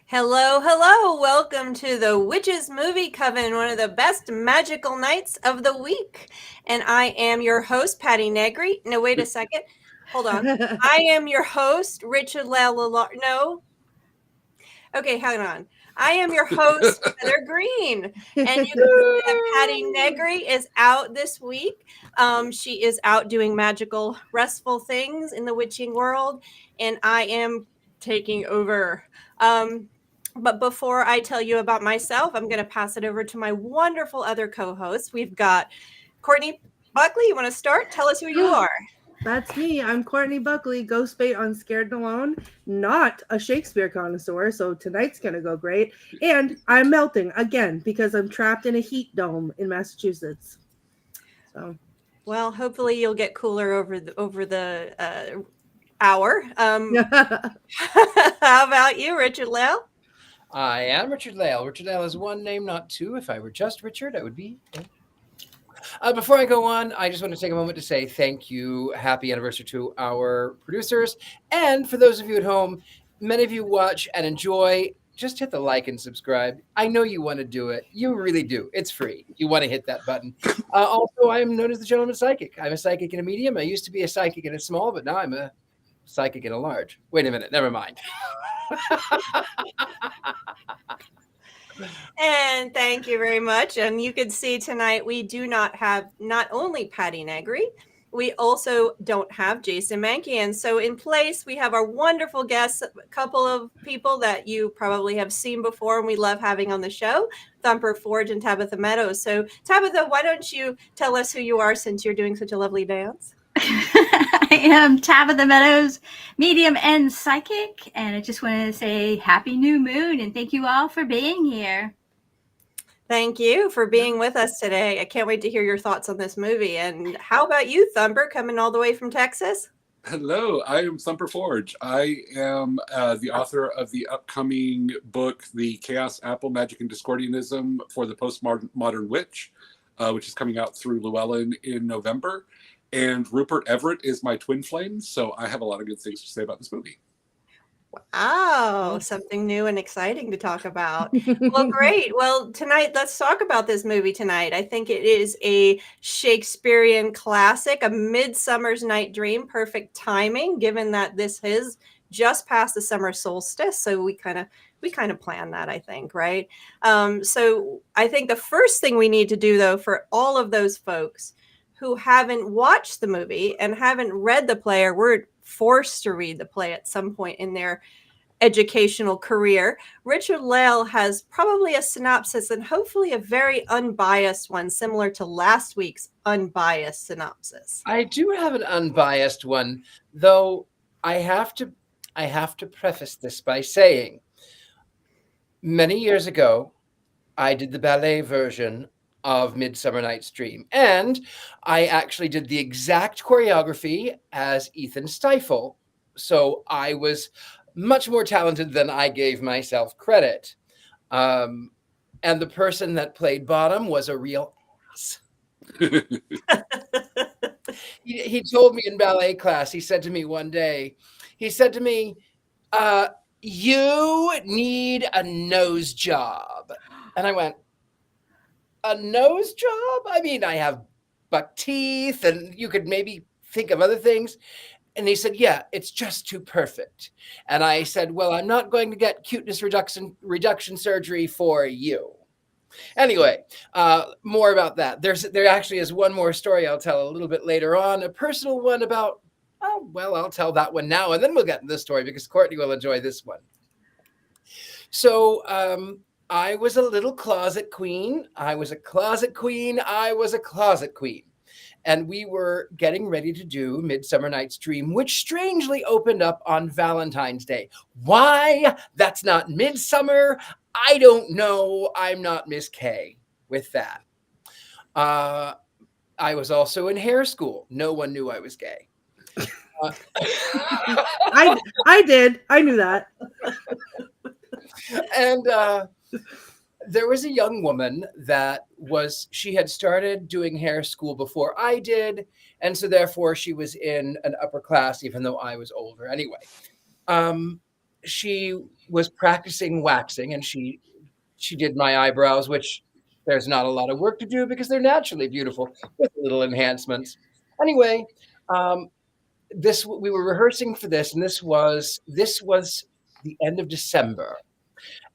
Hello, hello. Welcome to the Witches Movie Coven, one of the best magical nights of the week. And I am your host, Patty Negri. No, wait a second. Hold on. I am your host, Richard-Lael. No. Okay, hang on. I am your host, Heather Greene. And you can see that Patty Negri is out this week. She is out doing magical, restful things in the witching world. And I am taking over. But before I tell you about myself, I'm going to pass it over to my wonderful other co-hosts. We've got Courtney Buckley. You want to start? Tell us who you are. That's me. I'm Courtney Buckley, ghost bait on Scared and Alone, not a Shakespeare connoisseur, so tonight's going to go great. And I'm melting again because I'm trapped in a heat dome in Massachusetts. So, well, hopefully you'll get cooler over the hour. How about you, Richard-Lael? I am Richard-Lael. Richard-Lael is one name, not two. If I were just Richard, I would be. Before I go on, I just want to take a moment to say thank you. Happy anniversary to our producers. And for those of you at home, many of you watch and enjoy. Just hit the like and subscribe. I know you want to do it. You really do. It's free. You want to hit that button. Also, I am known as the Gentleman Psychic. I'm a psychic in a medium. I used to be a psychic in a small, but now I'm a psychic in a large. Wait a minute. Never mind. And thank you very much. And you can see tonight we do not have not only Patty Negri, we also don't have Jason Mankey. And so in place, we have our wonderful guests, a couple of people that you probably have seen before and we love having on the show, Thumper Forge and Tabitha Meadows. So Tabitha, why don't you tell us who you are since you're doing such a lovely dance? I am Tabitha Meadows, medium and psychic, and I just want to say happy new moon and thank you all for being here. Thank you for being with us today. I can't wait to hear your thoughts on this movie. And how about you, Thumper, coming all the way from Texas? Hello, I am Thumper Forge. I am the author of the upcoming book, The Chaos Apple, Magic and Discordianism for the Postmodern Witch, which is coming out through Llewellyn in November. And Rupert Everett is my twin flame, so I have a lot of good things to say about this movie. Wow, something new and exciting to talk about. Well, great. Well, tonight, let's talk about this movie tonight. I think it is a Shakespearean classic, a Midsummer's Night Dream, perfect timing, given that this is just past the summer solstice. So we kind of plan that, I think, right? So I think the first thing we need to do, though, for all of those folks who haven't watched the movie and haven't read the play, or were forced to read the play at some point in their educational career, Richard-Lael has probably a synopsis and hopefully a very unbiased one, similar to last week's unbiased synopsis. I do have an unbiased one, though I have to preface this by saying many years ago, I did the ballet version of Midsummer Night's Dream. And I actually did the exact choreography as Ethan Stifel. So I was much more talented than I gave myself credit. And the person that played Bottom was a real ass. He told me in ballet class, he said to me one day, you need a nose job. And I went, a nose job? I mean, I have buck teeth and you could maybe think of other things. And he said, yeah, it's just too perfect. And I said, well, I'm not going to get cuteness reduction surgery for you. Anyway, more about that. There actually is one more story I'll tell a little bit later on, a personal one about, I'll tell that one now, and then we'll get into this story because Courtney will enjoy this one. So, I was a little closet queen. I was a closet queen. And we were getting ready to do Midsummer Night's Dream, which strangely opened up on Valentine's Day. Why? That's not Midsummer. I don't know. I'm not Miss K with that. I was also in hair school. No one knew I was gay. I did. I knew that. And there was a young woman she had started doing hair school before I did. And so therefore she was in an upper class, even though I was older. Anyway, she was practicing waxing, and she did my eyebrows, which there's not a lot of work to do because they're naturally beautiful with little enhancements. Anyway, we were rehearsing for this, and this was the end of December,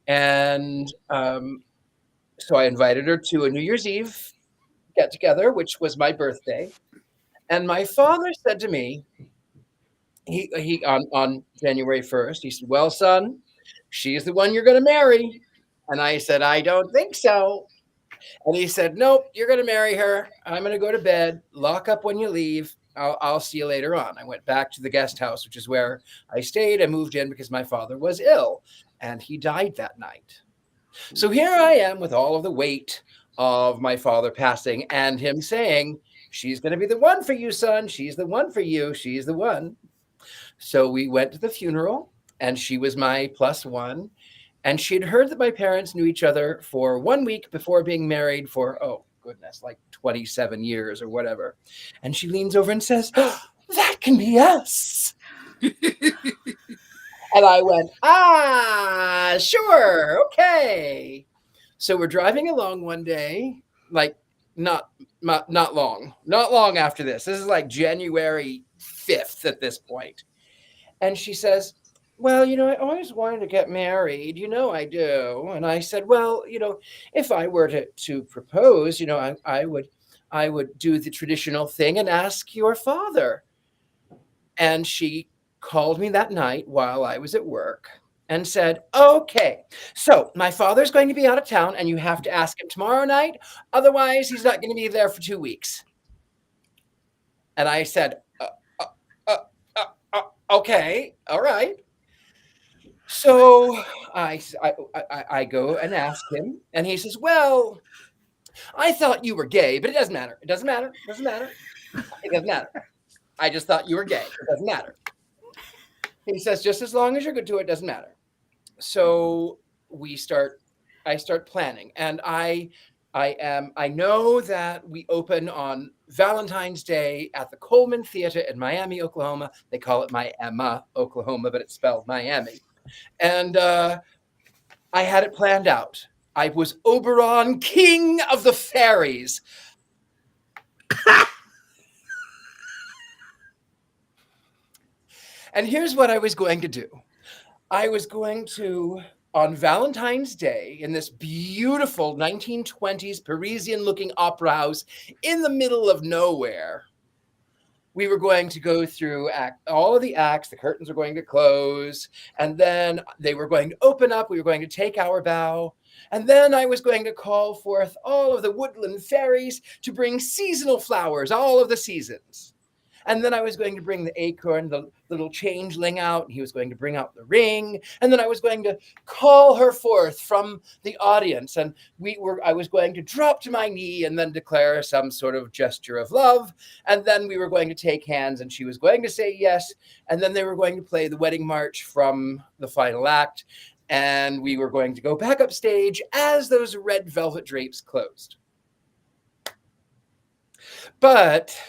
and so I invited her to a New Year's Eve get together, which was my birthday. And my father said to me, he on January 1st, he said, "Well, son, she's the one you're going to marry." And I said, "I don't think so." And he said, "Nope, you're going to marry her. I'm going to go to bed. Lock up when you leave. I'll see you later on." I went back to the guest house, which is where I stayed. I moved in because my father was ill, and he died that night. So here I am with all of the weight of my father passing and him saying, "She's going to be the one for you, son. She's the one for you. She's the one." So we went to the funeral, and she was my plus one. And she had heard that my parents knew each other for 1 week before being married for, oh, goodness, like 27 years or whatever. And she leans over and says, "Oh, that can be us." And I went, sure, okay. So we're driving along one day, like not long after this. This is like January 5th at this point. And she says, "Well, I always wanted to get married. I do." And I said, "Well, if I were to propose, I would do the traditional thing and ask your father." And she called me that night while I was at work and said, "Okay, so my father's going to be out of town and you have to ask him tomorrow night. Otherwise, he's not going to be there for 2 weeks." And I said, "Okay, all right." So I go and ask him, and he says, "Well, I thought you were gay, but it doesn't matter. It doesn't matter. It doesn't matter. It doesn't matter. I just thought you were gay. It doesn't matter." He says, "Just as long as you're good to it, doesn't matter." So I start planning, and I know that we open on Valentine's Day at the Coleman Theater in Miami, Oklahoma. They call it Miami, Oklahoma, but it's spelled Miami. And I had it planned out. I was Oberon, king of the fairies. And here's what I was going to do. I was going to, on Valentine's Day, in this beautiful 1920s Parisian-looking opera house in the middle of nowhere, we were going to go through all of the acts. The curtains were going to close, and then they were going to open up. We were going to take our bow, and then I was going to call forth all of the woodland fairies to bring seasonal flowers, all of the seasons. And then I was going to bring the acorn, the little changeling out, and he was going to bring out the ring. And then I was going to call her forth from the audience. And I was going to drop to my knee and then declare some sort of gesture of love. And then we were going to take hands, and she was going to say yes. And then they were going to play the wedding march from the final act. And we were going to go back upstage as those red velvet drapes closed. But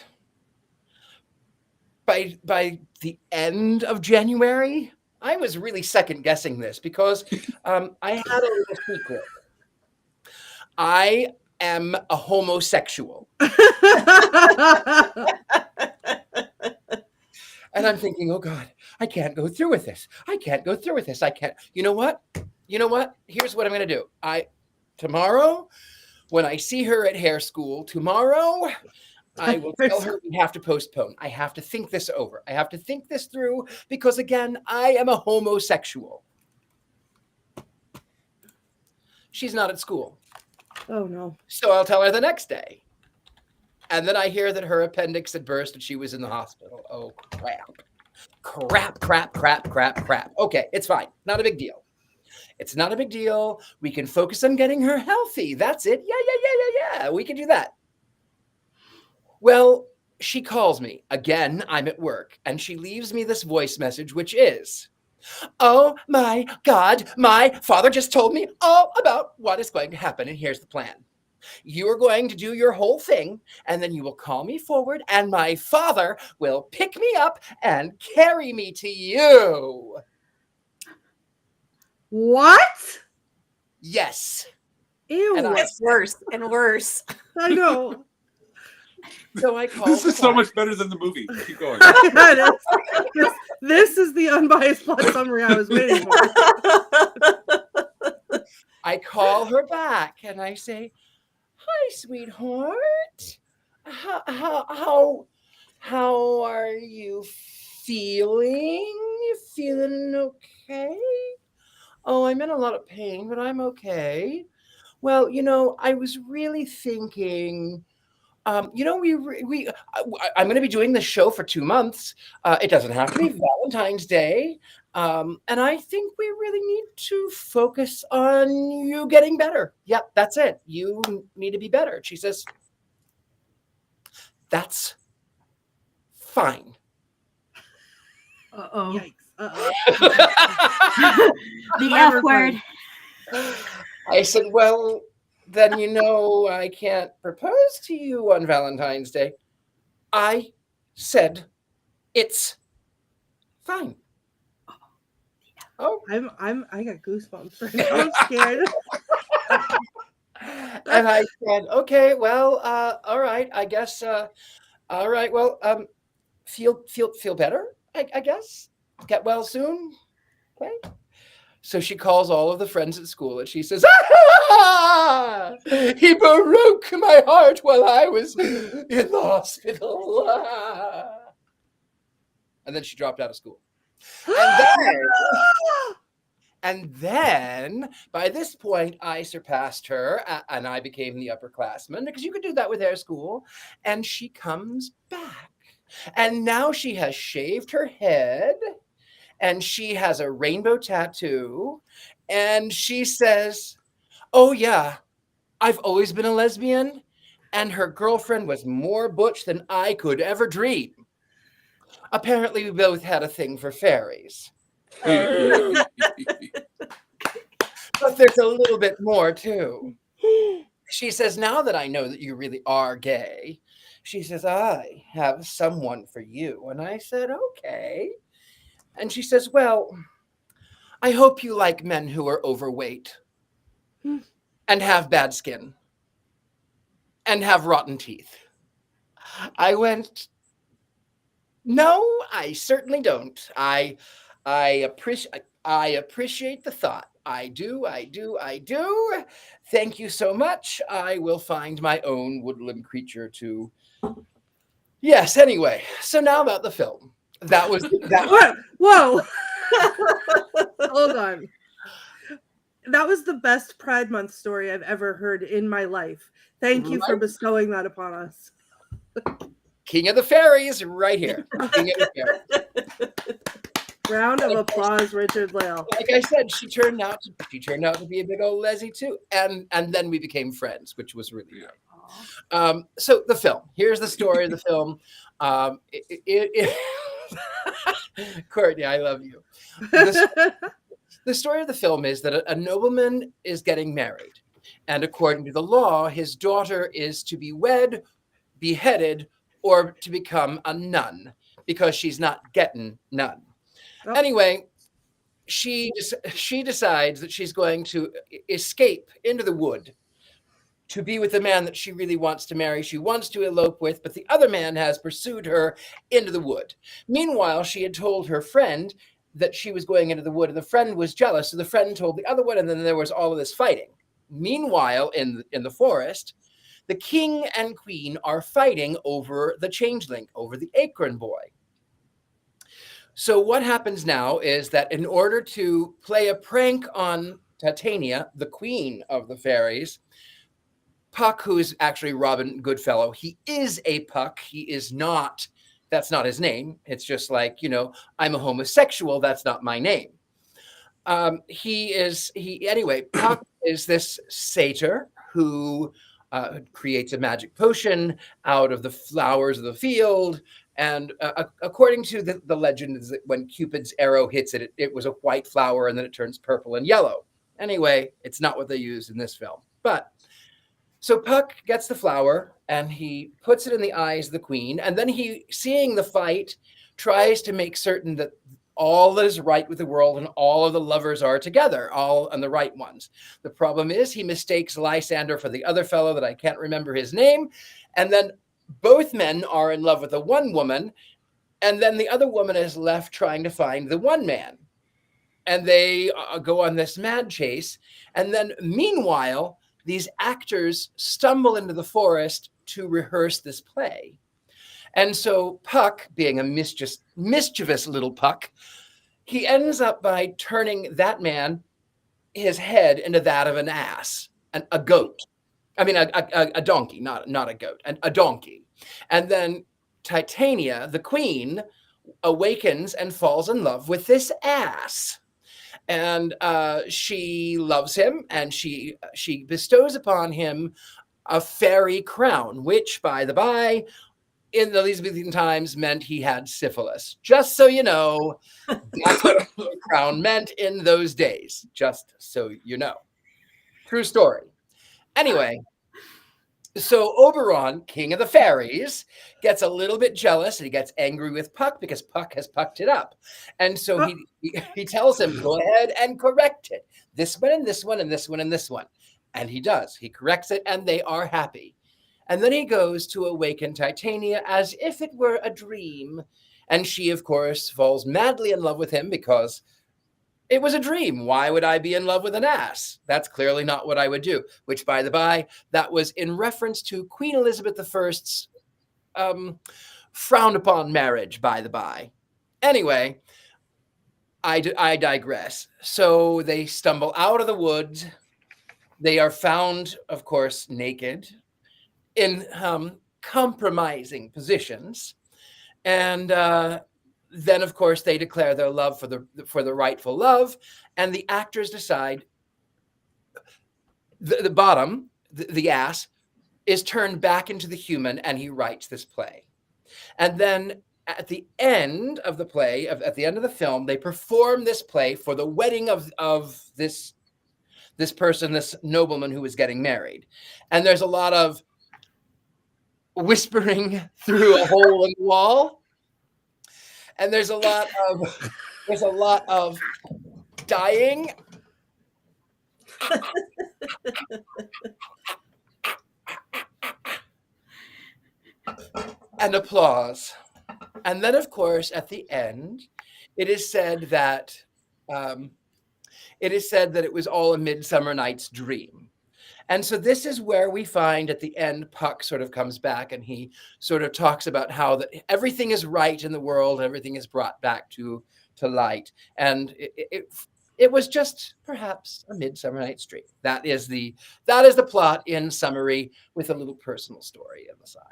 by the end of January, I was really second guessing this because I had a little secret. I am a homosexual. And I'm thinking, oh God, I can't go through with this. I can't go through with this. I can't. You know what? Here's what I'm going to do. Tomorrow, when I see her at hair school, I will tell her we have to postpone. I have to think this over. I have to think this through because, again, I am a homosexual. She's not at school. Oh, no. So I'll tell her the next day. And then I hear that her appendix had burst and she was in the hospital. Oh, crap. Crap. Okay, it's fine. Not a big deal. It's not a big deal. We can focus on getting her healthy. That's it. Yeah. We can do that. Well, she calls me. Again, I'm at work, and she leaves me this voice message, which is, "Oh my God, my father just told me all about what is going to happen, and here's the plan. You are going to do your whole thing, and then you will call me forward, and my father will pick me up and carry me to you." What? Yes. Ew. And It's worse and worse. I know. So I called. This is so much better than the movie. Keep going. This is the unbiased plot summary I was waiting for. I call her back and I say, "Hi, sweetheart. How are you feeling? You feeling okay?" "Oh, I'm in a lot of pain, but I'm okay." "Well, I was really thinking, I'm going to be doing this show for 2 months. It doesn't have to be Valentine's Day. And I think we really need to focus on you getting better. Yep, that's it. You need to be better." She says, "That's fine." Uh-oh. Yikes. Uh-oh. The F word. I said, "Well, then I can't propose to you on Valentine's Day." I said, "It's fine." Oh, I got goosebumps right now. I'm scared. and I said, "Okay, well, all right, I guess, all right, well, feel better, I guess. Get well soon." Okay. So she calls all of the friends at school and she says, "Ah, he broke my heart while I was in the hospital." And then she dropped out of school. And then by this point, I surpassed her and I became the upperclassman, because you could do that with their school. And she comes back. And now she has shaved her head and she has a rainbow tattoo. And she says, "Oh, yeah, I've always been a lesbian. And her girlfriend was more butch than I could ever dream. Apparently, we both had a thing for fairies. But there's a little bit more, too." She says, "Now that I know that you really are gay," she says, "I have someone for you." And I said, "Okay." And she says, "Well, I hope you like men who are overweight and have bad skin and have rotten teeth." I went, "No, I certainly don't. I appreciate the thought. I do. Thank you so much. I will find my own woodland creature to..." Yes, anyway. So now about the film. That was Whoa. Hold on. That was the best Pride Month story I've ever heard in my life. Thank you for bestowing that upon us. King of the Fairies right here. King of the Fairies. Round of applause, Richard-Lael. Like I said, she turned out to be a big old Leslie too, and then we became friends, which was really good. So the film. Here's the story of the film. Courtney, I love you. The story of the film is that a nobleman is getting married, and according to the law, his daughter is to be wed, beheaded, or to become a nun, because she's not getting none. Oh. Anyway, she decides that she's going to escape into the wood to be with the man that she really wants to marry. She wants to elope with, but the other man has pursued her into the wood. Meanwhile, she had told her friend that she was going into the wood, and the friend was jealous, so the friend told the other one, and then there was all of this fighting. Meanwhile, in the forest, the king and queen are fighting over the changeling, over the acorn boy. So what happens now is that in order to play a prank on Titania, the queen of the fairies, Puck, who is actually Robin Goodfellow, he is a Puck. He is not, that's not his name. It's just like, I'm a homosexual. That's not my name. Anyway, Puck is this satyr who creates a magic potion out of the flowers of the field. And according to the legend, is that when Cupid's arrow hits it, it was a white flower, and then it turns purple and yellow. Anyway, it's not what they used in this film. But so Puck gets the flower and he puts it in the eyes of the queen. And then he, seeing the fight, tries to make certain that all that is right with the world and all of the lovers are together, all and the right ones. The problem is he mistakes Lysander for the other fellow that I can't remember his name. And then both men are in love with the one woman. And then the other woman is left trying to find the one man. And they go on this mad chase. And then meanwhile, these actors stumble into the forest to rehearse this play. And so Puck, being a mischievous little Puck, he ends up by turning that man, his head, into that of an ass, a goat. I mean, a donkey, not a goat, a donkey. And then Titania, the queen, awakens and falls in love with this ass. And she loves him, and she bestows upon him a fairy crown, which, by the by, in the Elizabethan times meant he had syphilis. Just so you know, that's what the crown meant in those days. Just so you know. True story. Anyway, so Oberon, king of the fairies, gets a little bit jealous and he gets angry with Puck because Puck has pucked it up. And so he tells him, go ahead and correct it. This one and this one and this one and this one. And he does. He corrects it and they are happy. And then he goes to awaken Titania as if it were a dream. And she, of course, falls madly in love with him because it was a dream. Why would I be in love with an ass? That's clearly not what I would do. Which, by the by, that was in reference to Queen Elizabeth I's frowned upon marriage, by the by. Anyway, I digress. So they stumble out of the woods. They are found, of course, naked, in compromising positions, and then of course they declare their love for the rightful love, and the actors decide the bottom, the ass, is turned back into the human, and he writes this play. And then at the end of the play, at the end of the film, they perform this play for the wedding of this person, this nobleman who was getting married, and there's a lot of whispering through a hole in the wall, and there's a lot of dying and applause. And then, of course, at the end, it is said that it was all a Midsummer Night's Dream. And so this is where we find at the end, Puck sort of comes back and he sort of talks about how that everything is right in the world, everything is brought back to light. And it was just perhaps a Midsummer Night's Dream. That is the plot in summary, with a little personal story on the side.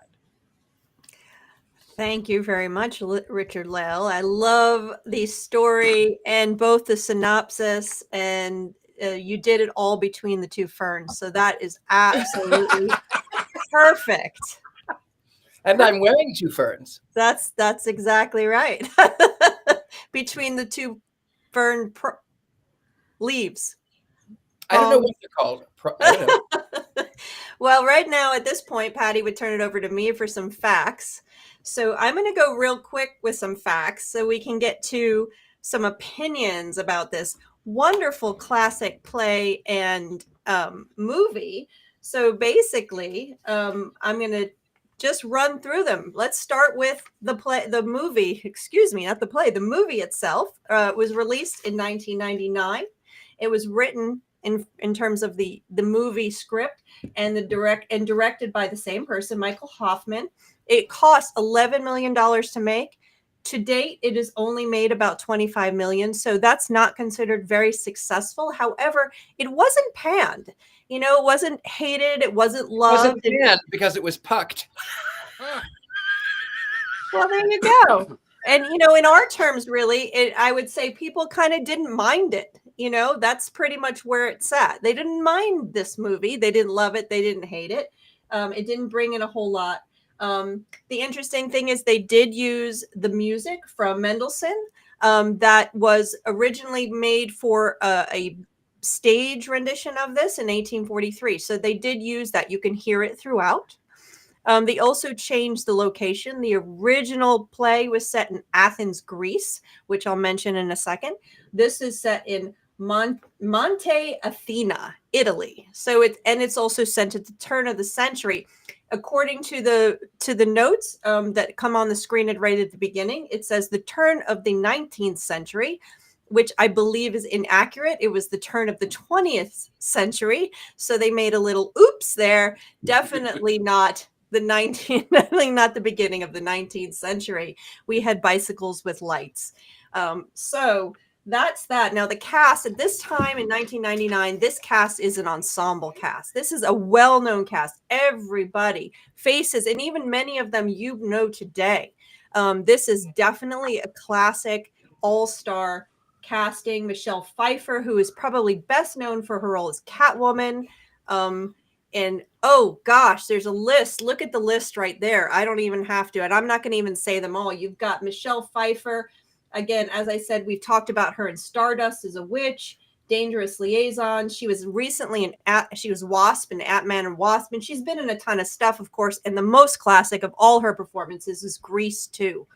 Thank you very much, Richard-Lael. I love the story and both the synopsis, and you did it all between the two ferns. So that is absolutely perfect. And I'm wearing two ferns. That's exactly right. Between the two fern leaves. I don't know what they're called. I don't know. Well, right now at this point, Patty would turn it over to me for some facts. So I'm going to go real quick with some facts so we can get to some opinions about this wonderful classic play and movie. So basically, I'm going to just run through them. Let's start with the movie itself. Was released in 1999. It was written in terms of the movie script and directed by the same person, Michael Hoffman. It cost $11 million to make. To date, it has only made about 25 million. So that's not considered very successful. However, it wasn't panned. You know, it wasn't hated. It wasn't loved. It wasn't panned because it was pucked. Well, there you go. And, you know, in our terms, really, I would say people kind of didn't mind it. You know, that's pretty much where it's at. They didn't mind this movie. They didn't love it. They didn't hate it. It didn't bring in a whole lot. The interesting thing is they did use the music from Mendelssohn that was originally made for a stage rendition of this in 1843. So they did use that. You can hear it throughout. They also changed the location. The original play was set in Athens, Greece, which I'll mention in a second. This is set in Monte Athena, Italy. So it's also set at the turn of the century. According to the notes that come on the screen right at the beginning, it says the turn of the 19th century, which I believe is inaccurate. It was the turn of the 20th century. So they made a little oops there. Definitely not definitely not the beginning of the 19th century. We had bicycles with lights. So that's that. Now the cast at this time in 1999, this cast is an ensemble cast. This is a well-known cast. Everybody, faces, and even many of them you know today. This is definitely a classic all-star casting. Michelle Pfeiffer, who is probably best known for her role as Catwoman. And oh gosh, there's a list. Look at the list right there. I don't even have to, and I'm not going to even say them all. You've got Michelle Pfeiffer. Again, as I said, we've talked about her in Stardust as a witch, Dangerous Liaison. She was recently she was Wasp in Ant-Man and Wasp, and she's been in a ton of stuff, of course. And the most classic of all her performances is Grease 2.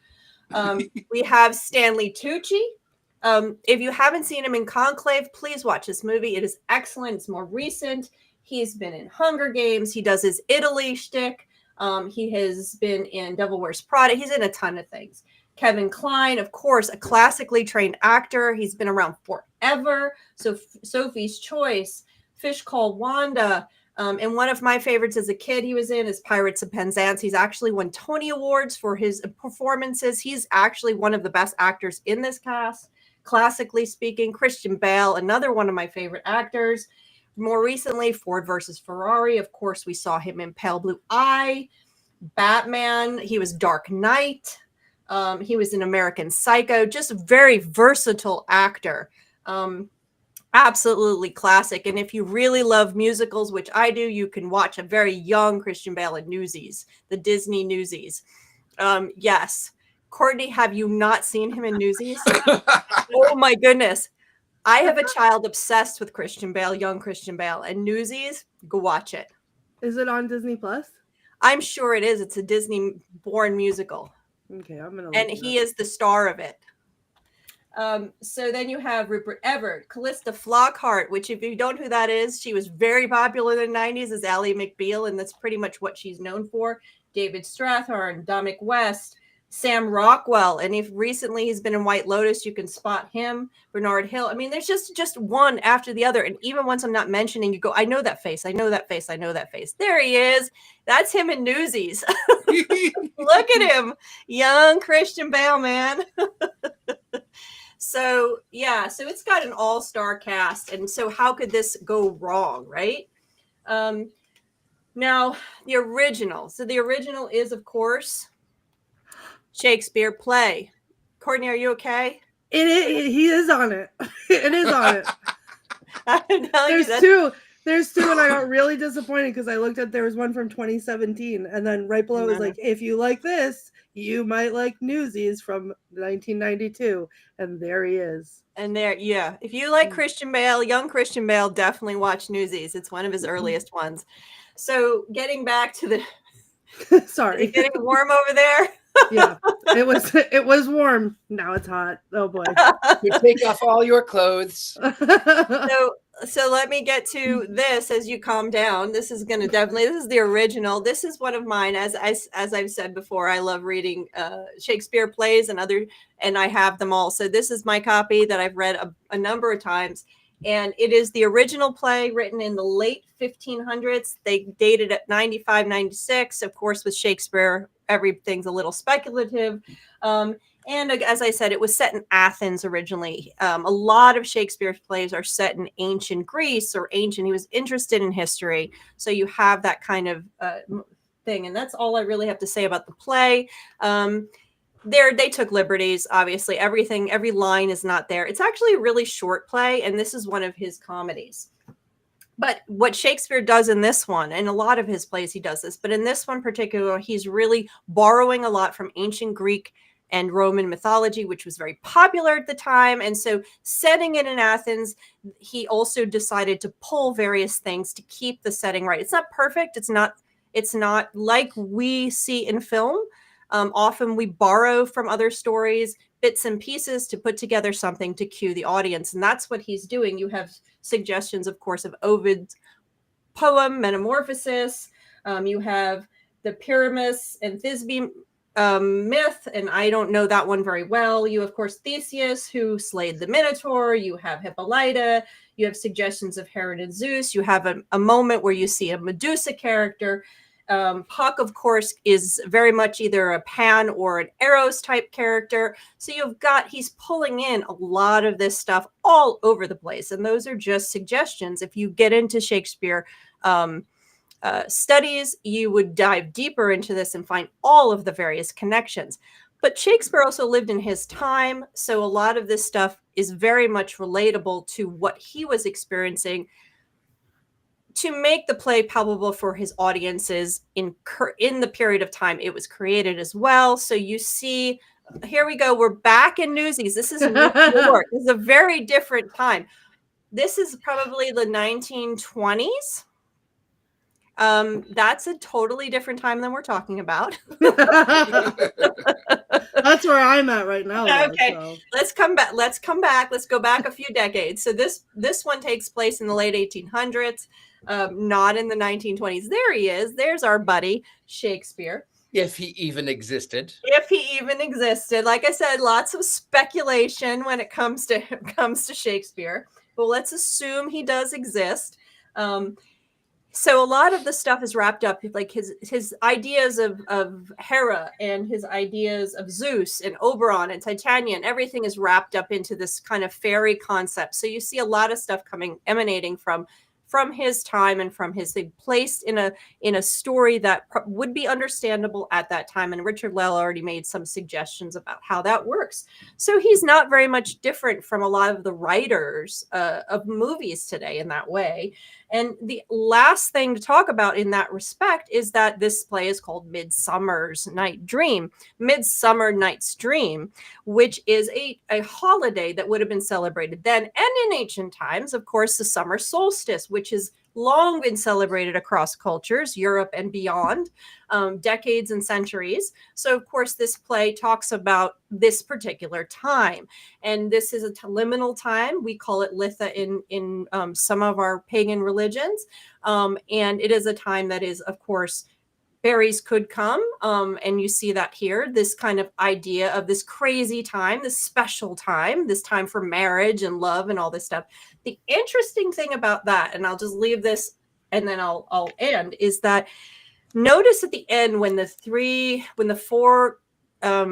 We have Stanley Tucci. If you haven't seen him in Conclave, please watch this movie. It is excellent. It's more recent. He's been in Hunger Games. He does his Italy shtick. He has been in Devil Wears Prada. He's in a ton of things. Kevin Kline, of course, a classically trained actor. He's been around forever. So Sophie's Choice, Fish Called Wanda. And one of my favorites as a kid he was in is Pirates of Penzance. He's actually won Tony Awards for his performances. He's actually one of the best actors in this cast, classically speaking. Christian Bale, another one of my favorite actors. More recently, Ford versus Ferrari. Of course, we saw him in Pale Blue Eye, Batman. He was Dark Knight. He was in American Psycho. Just a very versatile actor. Absolutely classic. And if you really love musicals, which I do, you can watch a very young Christian Bale in Newsies, the Disney Newsies. Yes. Courtney, have you not seen him in Newsies? Oh my goodness. I have a child obsessed with Christian Bale, young Christian Bale, and Newsies. Go watch it. Is it on Disney Plus? I'm sure it is. It's a Disney-born musical. Okay, I'm gonna. And he is the star of it. So then you have Rupert Everett, Calista Flockhart, which if you don't know who that is, she was very popular in the 90s as Ally McBeal, and that's pretty much what she's known for. David Strathairn, Dominic West, Sam Rockwell, and if recently he's been in White Lotus, you can spot him. Bernard Hill. I mean, there's just one after the other, and even once I'm not mentioning, you go, I know that face, I know that face, I know that face. There he is. That's him in Newsies. Look at him, young Christian Bale, man. So yeah, so it's got an all-star cast, and so how could this go wrong, right? Now the original. So the original is, of course, Shakespeare play. Courtney, are you okay? He is on it. It is on it. There's two, and I got really disappointed because I looked at there was one from 2017, and then right below it was like, if you like this, you might like Newsies from 1992, and there he is. And there, yeah. If you like Christian Bale, young Christian Bale, definitely watch Newsies. It's one of his earliest ones. So getting back to the sorry, getting warm over there. Yeah, it was warm. Now it's hot. Oh boy. You take off all your clothes. So let me get to this as you calm down. This is going to definitely, this is the original. This is one of mine. As I've said before, I love reading Shakespeare plays and I have them all. So this is my copy that I've read a number of times. And it is the original play written in the late 1500s. They dated at 95, 96. Of course, with Shakespeare, everything's a little speculative. And as I said, it was set in Athens originally. A lot of Shakespeare's plays are set in ancient Greece or ancient. He was interested in history. So you have that kind of thing. And that's all I really have to say about the play. They took liberties, obviously. Every line is not there. It's actually a really short play, and this is one of his comedies. But what Shakespeare does in this one, and a lot of his plays he does this, but in this one particular, he's really borrowing a lot from ancient Greek and Roman mythology, which was very popular at the time. And so setting it in Athens, he also decided to pull various things to keep the setting right. It's not perfect. It's It's not like we see in film. Often we borrow from other stories, bits and pieces to put together something to cue the audience. And that's what he's doing. You have suggestions, of course, of Ovid's poem, Metamorphosis. You have the Pyramus and Thisbe myth, and I don't know that one very well. You, of course, Theseus, who slayed the Minotaur. You have Hippolyta. You have suggestions of Herod and Zeus. You have a moment where you see a Medusa character. Puck, of course, is very much either a Pan or an Eros type character. So he's pulling in a lot of this stuff all over the place. And those are just suggestions. If you get into Shakespeare studies, you would dive deeper into this and find all of the various connections. But Shakespeare also lived in his time. So a lot of this stuff is very much relatable to what he was experiencing, to make the play palpable for his audiences in the period of time it was created as well. So you see, here we go. We're back in Newsies. This is New York. This is a very different time. This is probably the 1920s. That's a totally different time than we're talking about. That's where I'm at right now. Though, okay, so. Let's come back. Let's go back a few decades. So this one takes place in the late 1800s, not in the 1920s. There he is. There's our buddy Shakespeare. If he even existed. If he even existed. Like I said, lots of speculation when it comes to Shakespeare. But let's assume he does exist. So a lot of the stuff is wrapped up, like his ideas of Hera and his ideas of Zeus and Oberon and Titania, and everything is wrapped up into this kind of fairy concept. So you see a lot of stuff emanating from his time and from his thing, placed in a story that would be understandable at that time. And Richard-Lael already made some suggestions about how that works. So he's not very much different from a lot of the writers of movies today in that way. And the last thing to talk about in that respect is that this play is called Midsummer Night's Dream, which is a holiday that would have been celebrated then and in ancient times. Of course, the summer solstice, which has long been celebrated across cultures, Europe and beyond, decades and centuries. So, of course, this play talks about this particular time. And this is a liminal time. We call it Litha in some of our pagan religions. And it is a time that is, of course, fairies could come. And you see that here, this kind of idea of this crazy time, this special time, this time for marriage and love and all this stuff. The interesting thing about that, and I'll just leave this and then I'll end, is that notice at the end when the four, I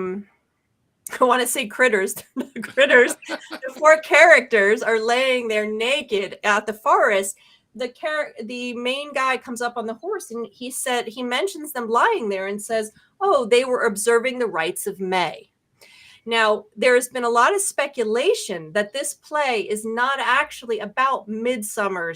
want to say critters, the four characters are laying there naked at the forest. The main guy comes up on the horse and he mentions them lying there and says, oh, they were observing the rites of May. Now, there's been a lot of speculation that this play is not actually about Midsummer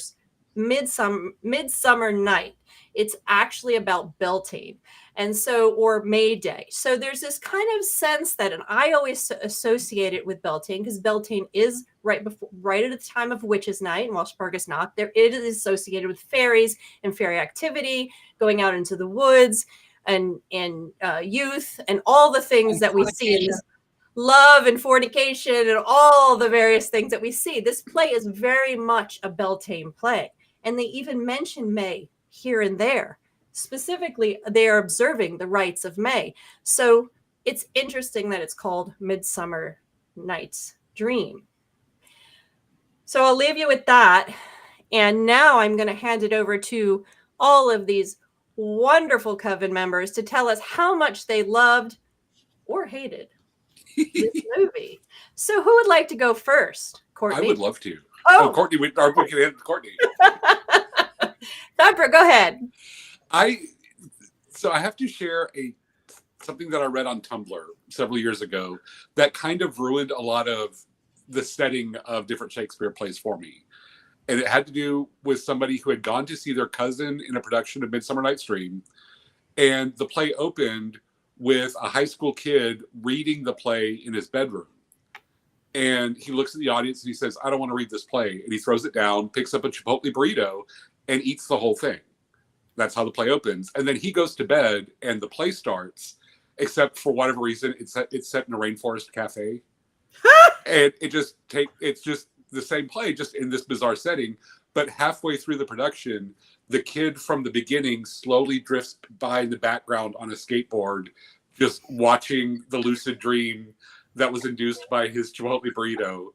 Night. It's actually about Beltane. And so, or May Day. So there's this kind of sense that, and I always associate it with Beltane, because Beltane is right at the time of Witches' Night and Walpurgis Nacht. It is associated with fairies and fairy activity, going out into the woods and youth and all the things that we see in this. Love and fornication and all the various things that we see. This play is very much a Beltane play. And they even mention May here and there. Specifically, they are observing the rites of May. So it's interesting that it's called Midsummer Night's Dream. So I'll leave you with that. And now I'm going to hand it over to all of these wonderful Coven members to tell us how much they loved or hated this movie. So who would like to go first? Courtney? I would love to. Oh, Courtney, we can hand it to Courtney. Thumper, go ahead. I have to share something that I read on Tumblr several years ago that kind of ruined a lot of the setting of different Shakespeare plays for me. And it had to do with somebody who had gone to see their cousin in a production of Midsummer Night's Dream. And the play opened with a high school kid reading the play in his bedroom. And he looks at the audience and he says, I don't want to read this play. And he throws it down, picks up a Chipotle burrito, and eats the whole thing. That's how the play opens. And then he goes to bed and the play starts, except for whatever reason, it's set in a rainforest cafe. And it's just the same play, just in this bizarre setting. But halfway through the production, the kid from the beginning slowly drifts by in the background on a skateboard, just watching the lucid dream that was induced by his Chipotle burrito.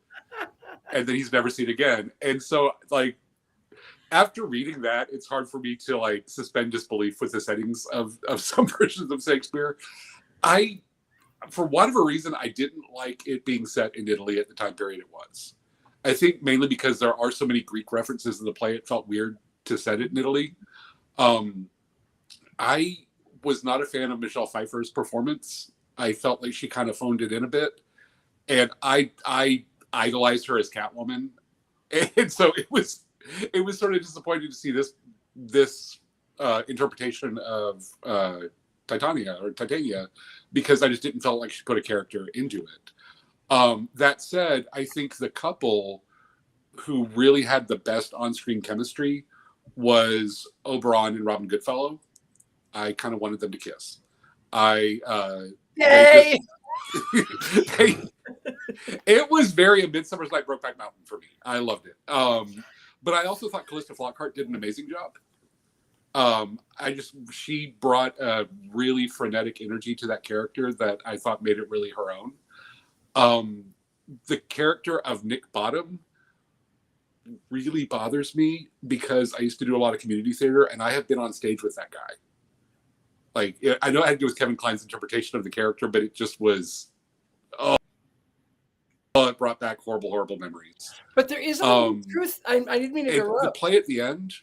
And then he's never seen again. And so, like, after reading that, it's hard for me to, like, suspend disbelief with the settings of some versions of Shakespeare. For whatever reason, I didn't like it being set in Italy at the time period it was. I think mainly because there are so many Greek references in the play, it felt weird to set it in Italy. I was not a fan of Michelle Pfeiffer's performance. I felt like she kind of phoned it in a bit. And I idolized her as Catwoman. And so it was sort of disappointing to see this interpretation of Titania, because I just didn't feel like she put a character into it. That said, I think the couple who really had the best on-screen chemistry was Oberon and Robin Goodfellow. I kind of wanted them to kiss. Yay! It was very A Midsummer's Night Brokeback Mountain for me. I loved it. But I also thought Calista Flockhart did an amazing job. She brought a really frenetic energy to that character that I thought made it really her own. The character of Nick Bottom really bothers me because I used to do a lot of community theater and I have been on stage with that guy. Like, I know it had to do with Kevin Kline's interpretation of the character, but it just was, it brought back horrible memories. But there is a little truth. I didn't mean to interrupt. The play at the end.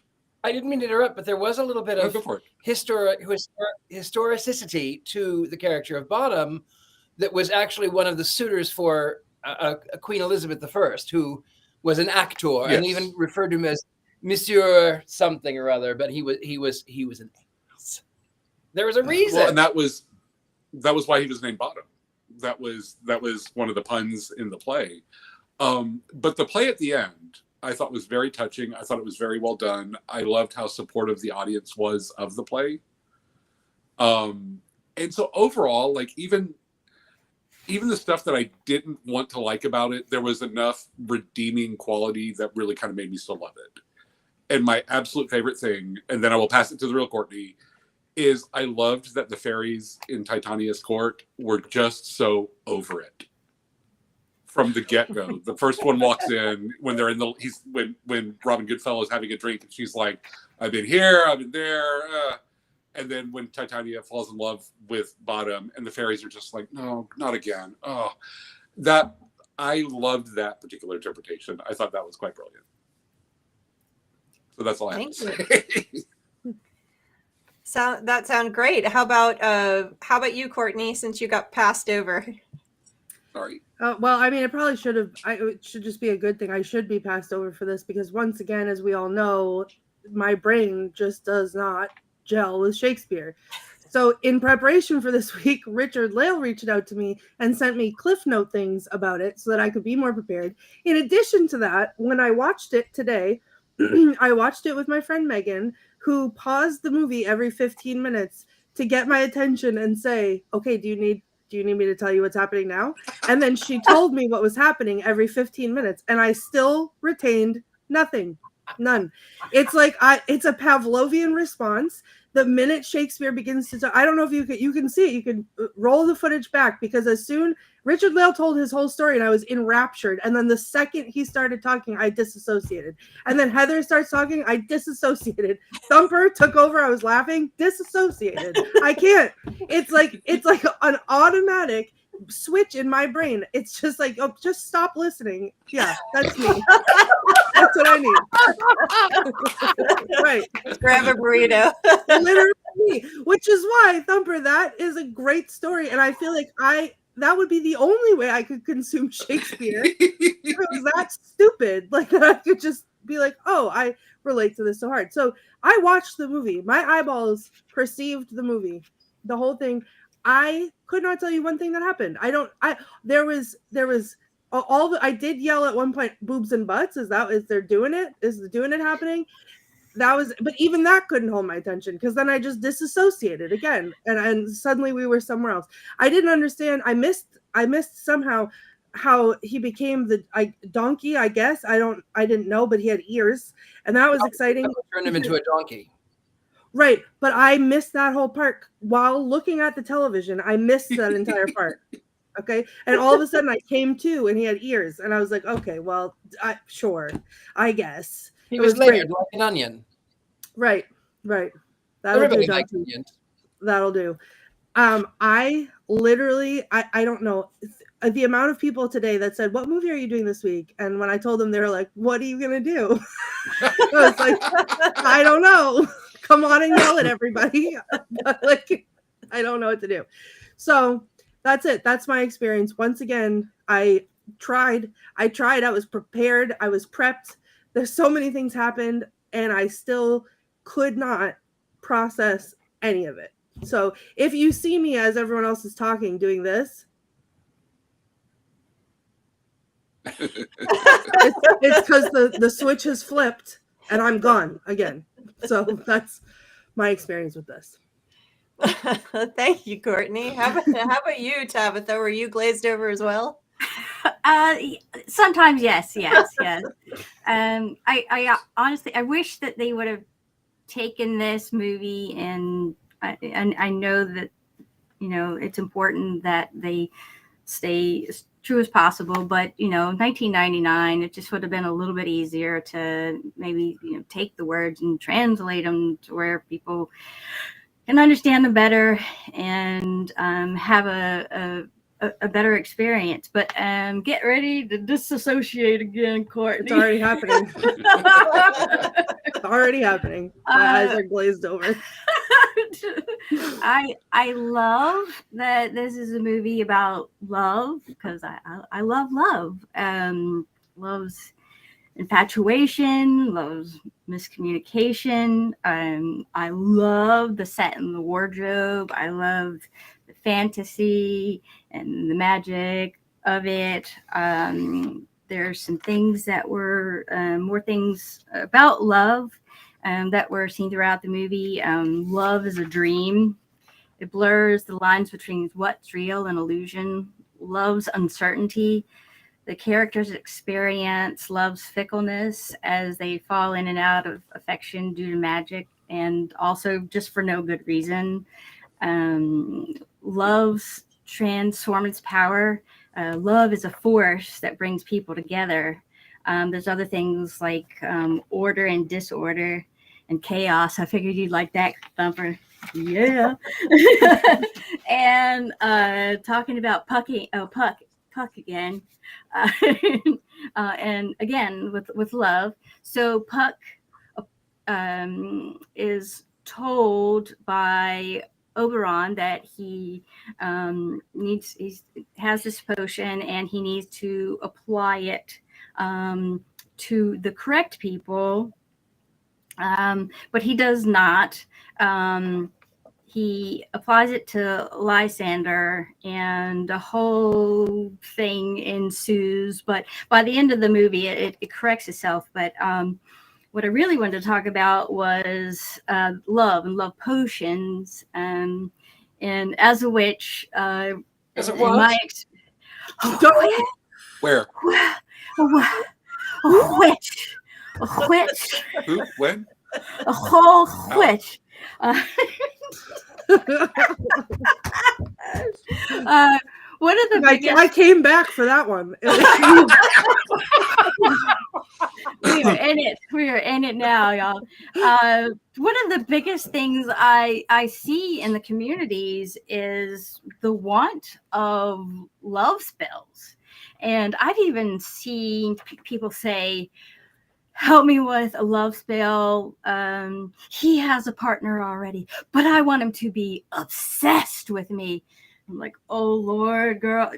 I didn't mean to interrupt, but there was a little bit of go for it. historicity to the character of Bottom that was actually one of the suitors for Queen Elizabeth I, who was an actor, yes. And even referred to him as Monsieur something or other. But he was an ace. There was a reason, well, and that was why he was named Bottom. That was one of the puns in the play. But the play at the end, I thought was very touching. I thought it was very well done. I loved how supportive the audience was of the play. And so overall, like even the stuff that I didn't want to like about it, there was enough redeeming quality that really kind of made me still love it. And my absolute favorite thing, and then I will pass it to the real Courtney, is I loved that the fairies in Titania's court were just so over it from the get-go. The first one walks in when they're in when Robin Goodfellow is having a drink and she's like, I've been here, I've been there. And then when Titania falls in love with Bottom and the fairies are just like, no, not again. Oh, that I loved that particular interpretation. I thought that was quite brilliant. So that's all I have to say. So that sounds great. How about you, Courtney, since you got passed over? Sorry. Well, I mean, it should just be a good thing. I should be passed over for this because once again, as we all know, my brain just does not gel with Shakespeare. So in preparation for this week, Richard-Lael reached out to me and sent me Cliff Note things about it so that I could be more prepared. In addition to that, when I watched it today, I watched it with my friend Megan, who paused the movie every 15 minutes to get my attention and say, okay, do you need me to tell you what's happening now? And then she told me what was happening every 15 minutes, and I still retained nothing. None. It's like it's a Pavlovian response. The minute Shakespeare begins to talk, I don't know if you can see it. You can roll the footage back because as soon Richard-Lael told his whole story and I was enraptured. And then the second he started talking, I disassociated. And then Heather starts talking, I disassociated. Thumper took over. I was laughing, disassociated. I can't. It's like an automatic switch in my brain. It's just like, oh, just stop listening. Yeah, that's me. That's what I need. Right. Grab a burrito. Literally me. Which is why, Thumper, that is a great story. And I feel like that would be the only way I could consume Shakespeare. It was that stupid. Like that I could just be like, oh, I relate to this so hard. So I watched the movie. My eyeballs perceived the movie. The whole thing. I could not tell you one thing that happened. There was I did yell at one point, boobs and butts. Is they're doing it? Is the doing it happening? but even that couldn't hold my attention, because then I just disassociated again, and suddenly we were somewhere else. I didn't understand. I missed somehow how he became the donkey. I guess I didn't know, but he had ears, and that was exciting. Turned him into a donkey. Right, but I missed that whole part while looking at the television. I missed that entire part. Okay, and all of a sudden I came to, and he had ears, and I was like, okay, well, sure, I guess He was layered like an onion. Right. Everybody likes onions. That'll do. I literally, I don't know the amount of people today that said, "What movie are you doing this week?" And when I told them, they were like, "What are you gonna do?" I was like, "I don't know. Come on and yell at everybody." Like, I don't know what to do. So that's it. That's my experience. Once again, I tried. I was prepared. I was prepped. There's so many things happened, and I still could not process any of it. So if you see me as everyone else is talking, doing this, it's because the switch has flipped and I'm gone again. So that's my experience with this. Thank you, Courtney. How about you, Tabitha? Were you glazed over as well? Sometimes, yes. I honestly, I wish that they would have taken this movie, and I know that, it's important that they stay as true as possible, but 1999, it just would have been a little bit easier to maybe take the words and translate them to where people can understand them better and have a better experience. But get ready to disassociate again, Courtney. It's already happening. It's already happening. My eyes are glazed over. I love that this is a movie about love, because I love love. Love's infatuation, love's miscommunication. I love the set and the wardrobe. I love the fantasy and the magic of it. There's some things that were more things about love that were seen throughout the movie. Love is a dream. It blurs the lines between what's real and illusion. Love's uncertainty. The characters experience love's fickleness as they fall in and out of affection due to magic, and also just for no good reason. Love's transformative power. Love is a force that brings people together. There's other things like order and disorder and chaos. I figured you'd like that, Thumper. Yeah. And talking about Puck again. And again, with love. So Puck is told by Oberon that he has this potion and he needs to apply it to the correct people, but he does not. He applies it to Lysander, and the whole thing ensues. But by the end of the movie, it corrects itself. But what I really wanted to talk about was love and love potions. And as a witch, as it was? Where? A witch. A witch. Who? When? A whole witch. One of the biggest... I came back for that one. We are in it now, y'all. One of the biggest things I see in the communities is the want of love spells. And I've even seen people say, help me with a love spell. He has a partner already, but I want him to be obsessed with me. I'm like, oh, Lord, girl,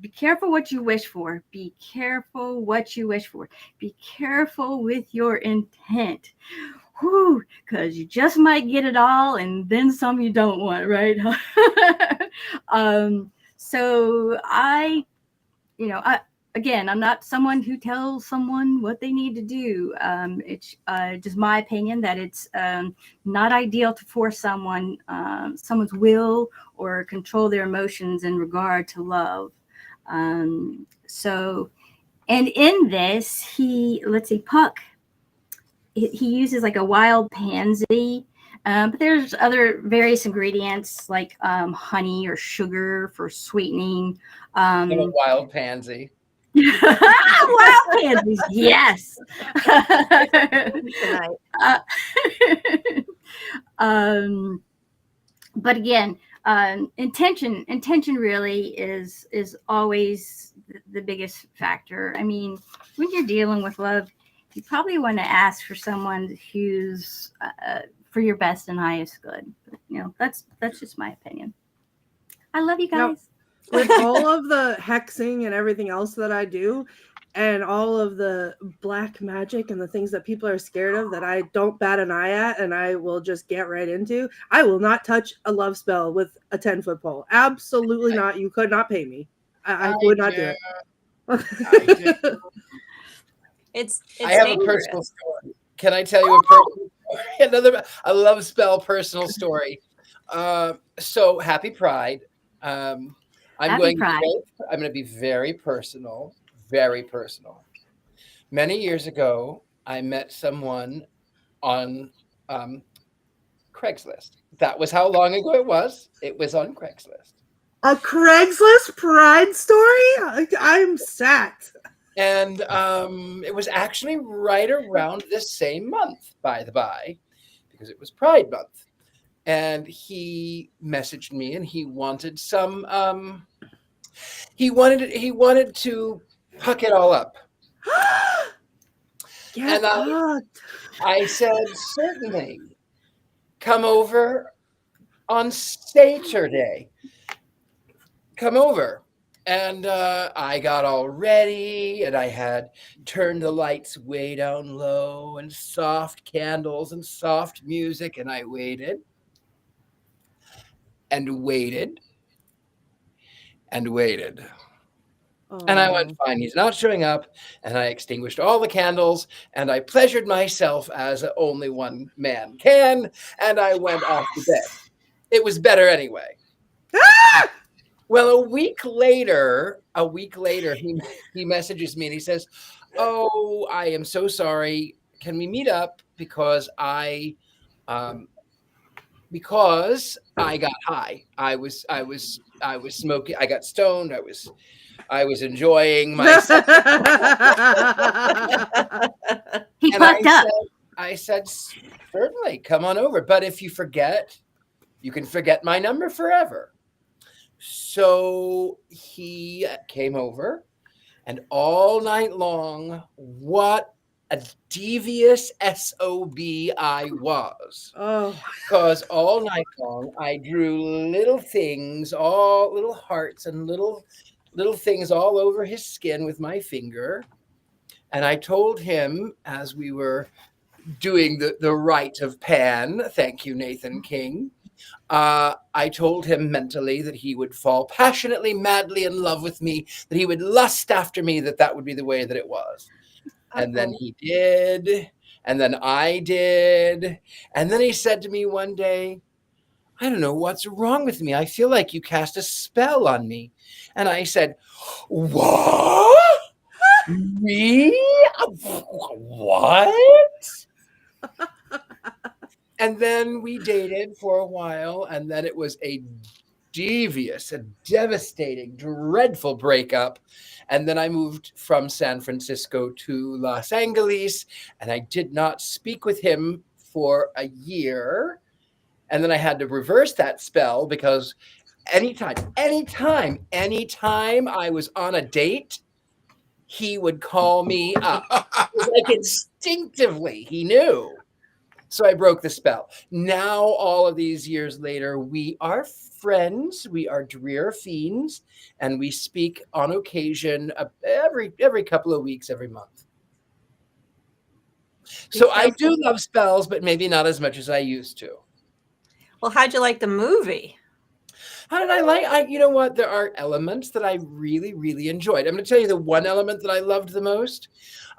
be careful what you wish for. Be careful what you wish for. Be careful with your intent. Whew, because you just might get it all and then some you don't want, right? So again, I'm not someone who tells someone what they need to do. It's just my opinion that it's not ideal to force someone's will or control their emotions in regard to love. So, and in this, let's see, Puck, he uses like a wild pansy. But there's other various ingredients like honey or sugar for sweetening. I'm a wild pansy. Wild pansies, yes. Tonight. But again, intention really is always the biggest factor. I mean, when you're dealing with love, you probably want to ask for someone who's for your best and highest good. You know, that's just my opinion. I love you guys. With all of the hexing and everything else that I do, and all of the black magic and the things that people are scared of that I don't bat an eye at and I will just get right into, I will not touch a love spell with a 10-foot pole. Absolutely not. You could not pay me. I would not do it. I do. It's I have dangerous. a personal story. Can I tell you a personal story? A love spell personal story. So happy Pride. I'm going to be very personal, very personal. Many years ago, I met someone on Craigslist. That was how long ago it was. It was on Craigslist. A Craigslist Pride story? I'm set. And it was actually right around this same month, by the by, because it was Pride Month. And he messaged me, and he wanted some. He wanted to hook it all up. Get hooked. I said, certainly. Come over on Saturday. Come over. And I got all ready, and I had turned the lights way down low and soft candles and soft music, and I waited and waited and waited. Oh. And I went, fine, he's not showing up. And I extinguished all the candles, and I pleasured myself as only one man can, and I went off to bed. It was better anyway. Ah! Well, a week later, he messages me and he says, "Oh, I am so sorry. Can we meet up? Because I got high. I was smoking. I got stoned. I was enjoying myself." He fucked up. I said, certainly, come on over. But if you forget, you can forget my number forever. So he came over, and all night long, what a devious SOB I was. Oh. Because all night long, I drew little things, all little hearts and little things all over his skin with my finger. And I told him, as we were doing the rite of Pan, thank you, Nathan King, I told him mentally that he would fall passionately, madly in love with me, that he would lust after me, that would be the way that it was. And then he did, and then I did. And then he said to me one day, "I don't know what's wrong with me. I feel like you cast a spell on me." And I said, "What? Me? What?" And then we dated for a while, and then it was a devious, a devastating, dreadful breakup. And then I moved from San Francisco to Los Angeles, and I did not speak with him for a year. And then I had to reverse that spell, because anytime I was on a date, he would call me up. It was like instinctively, he knew. So I broke the spell. Now, all of these years later, we are friends. We are drear fiends, and we speak on occasion every couple of weeks, every month. So I do love spells, but maybe not as much as I used to. Well, how'd you like the movie? How did you know what? There are elements that I really, really enjoyed. I'm going to tell you the one element that I loved the most.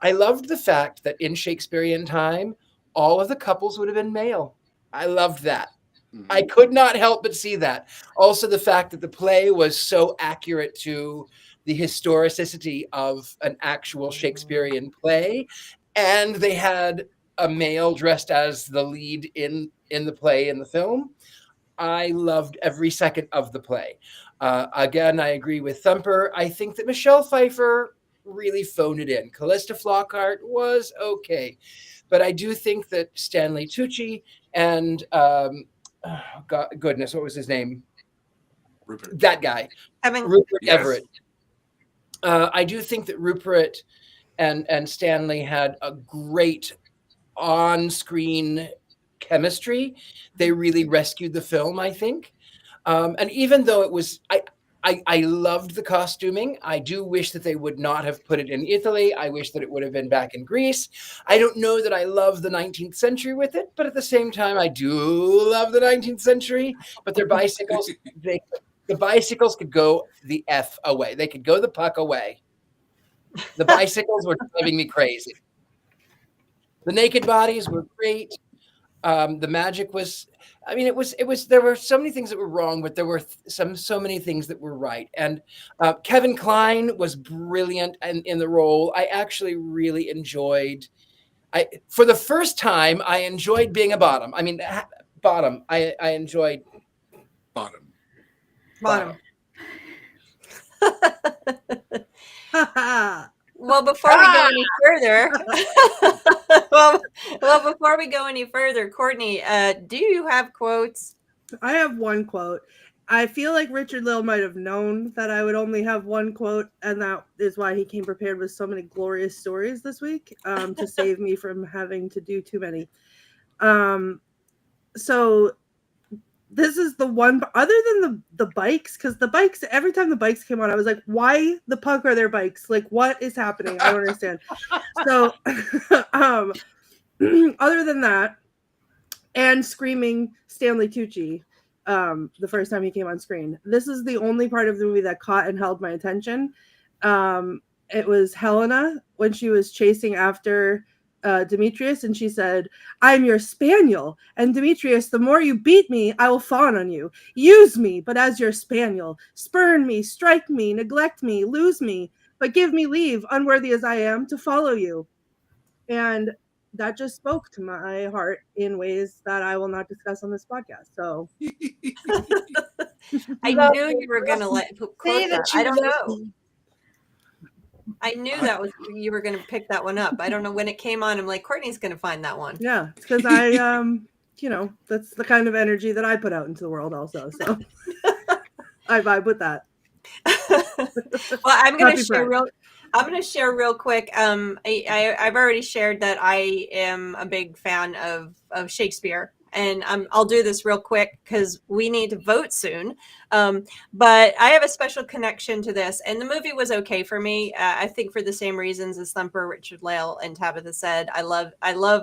I loved the fact that in Shakespearean time, all of the couples would have been male. I loved that. I could not help but see that. Also, the fact that the play was so accurate to the historicity of an actual Shakespearean play, and they had a male dressed as the lead in the play in the film. I loved every second of the play. Again, I agree with Thumper. I think that Michelle Pfeiffer really phoned it in. Calista Flockhart was okay, but I do think that Stanley Tucci and goodness, what was his name? Rupert. That guy, Rupert Everett. I do think that Rupert and Stanley had a great on-screen chemistry. They really rescued the film, I think. And even though it was, I loved the costuming. I do wish that they would not have put it in Italy. I wish that it would have been back in Greece. I don't know that I love the 19th century with it, but at the same time, I do love the 19th century. But their bicycles, the bicycles could go the F away. They could go the puck away. The bicycles were driving me crazy. The naked bodies were great. The magic was, I mean, it was, there were so many things that were wrong, but there were so many things that were right. And Kevin Kline was brilliant in the role. I actually really enjoyed, for the first time, I enjoyed being a bottom. I mean, bottom, I enjoyed. Bottom. Well, before we go any further, before we go any further, Courtney, do you have quotes? I have one quote. I feel like Richard-Lael might have known that I would only have one quote, and that is why he came prepared with so many glorious stories this week, to save me from having to do too many. So this is the one, other than the bikes, because the bikes, every time the bikes came on, I was like, why the puck are there bikes? Like, what is happening? I don't understand. So other than that, and screaming Stanley Tucci the first time he came on screen, this is the only part of the movie that caught and held my attention. It was Helena when she was chasing after Demetrius, and she said, "I'm your spaniel, and Demetrius, the more you beat me, I will fawn on you. Use me, but as your spaniel. Spurn me, strike me, neglect me, lose me, but give me leave, unworthy as I am, to follow you." And that just spoke to my heart in ways that I will not discuss on this podcast. So I knew you were going to quote that. I don't know. I knew that was, you were going to pick that one up. I don't know when it came on. I'm like, Courtney's going to find that one. Yeah, because I, you know, that's the kind of energy that I put out into the world also. So I vibe with that. Well, I'm going to share real quick. I've already shared that I am a big fan of Shakespeare. And I'll do this real quick because we need to vote soon. But I have a special connection to this. And the movie was okay for me. I think for the same reasons as Thumper, Richard-Lael, and Tabitha said. I love